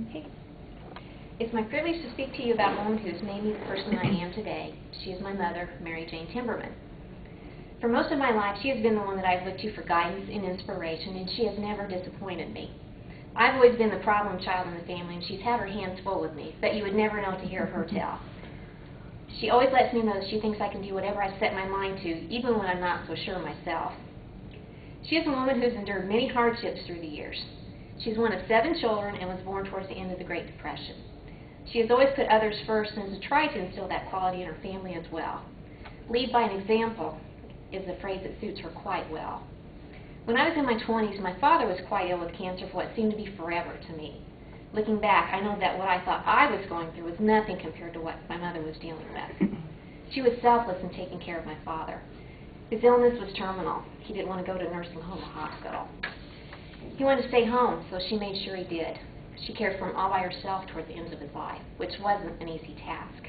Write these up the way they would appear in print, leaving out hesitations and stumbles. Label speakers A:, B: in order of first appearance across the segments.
A: Okay. It's my privilege to speak to you about a woman who has made me the person I am today. She is my mother, Mary Jane Timberman. For most of my life, she has been the one that I've looked to for guidance and inspiration, and she has never disappointed me. I've always been the problem child in the family, and she's had her hands full with me, but you would never know to hear her tell. She always lets me know that she thinks I can do whatever I set my mind to, even when I'm not so sure myself. She is a woman who's endured many hardships through the years. She's one of 7 children and was born towards the end of the Great Depression. She has always put others first and has tried to instill that quality in her family as well. Lead by an example is a phrase that suits her quite well. When I was in my 20s, my father was quite ill with cancer for what seemed to be forever to me. Looking back, I know that what I thought I was going through was nothing compared to what my mother was dealing with. She was selfless in taking care of my father. His illness was terminal. He didn't want to go to a nursing home or hospital. He wanted to stay home, so she made sure he did. She cared for him all by herself toward the end of his life, which wasn't an easy task.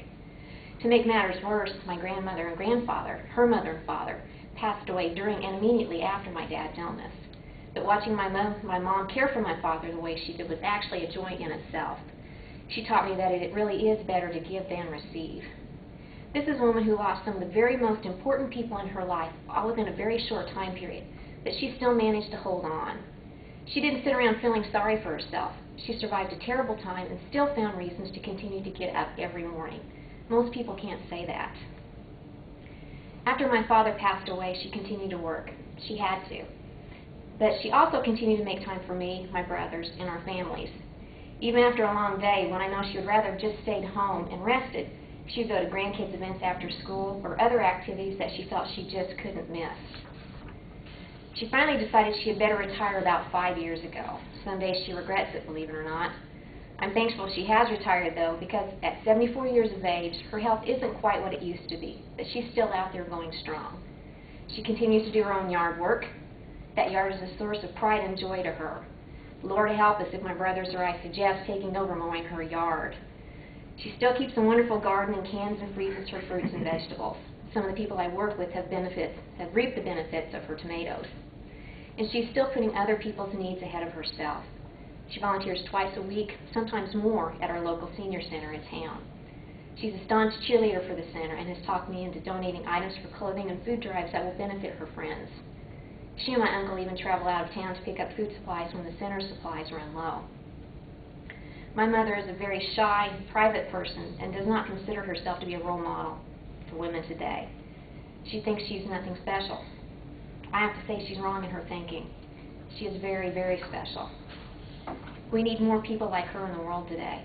A: To make matters worse, my grandmother and grandfather, her mother and father, passed away during and immediately after my dad's illness. But watching my mom care for my father the way she did was actually a joy in itself. She taught me that it really is better to give than receive. This is a woman who lost some of the very most important people in her life, all within a very short time period, but she still managed to hold on. She didn't sit around feeling sorry for herself. She survived a terrible time and still found reasons to continue to get up every morning. Most people can't say that. After my father passed away, she continued to work. She had to. But she also continued to make time for me, my brothers, and our families. Even after a long day, when I know she would rather have just stayed home and rested, she would go to grandkids' events after school or other activities that she felt she just couldn't miss. She finally decided she had better retire about 5 years ago. Some days she regrets it, believe it or not. I'm thankful she has retired, though, because at 74 years of age, her health isn't quite what it used to be, but she's still out there going strong. She continues to do her own yard work. That yard is a source of pride and joy to her. Lord help us if my brothers or I suggest taking over mowing her yard. She still keeps a wonderful garden and cans and freezes her fruits and vegetables. Some of the people I work with have reaped the benefits of her tomatoes. And she's still putting other people's needs ahead of herself. She volunteers twice a week, sometimes more, at our local senior center in town. She's a staunch cheerleader for the center and has talked me into donating items for clothing and food drives that will benefit her friends. She and my uncle even travel out of town to pick up food supplies when the center's supplies run low. My mother is a very shy, private person and does not consider herself to be a role model for women today. She thinks she's nothing special. I have to say she's wrong in her thinking. She is very, very special. We need more people like her in the world today.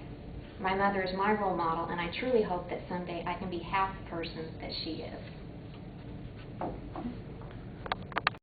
A: My mother is my role model, and I truly hope that someday I can be half the person that she is.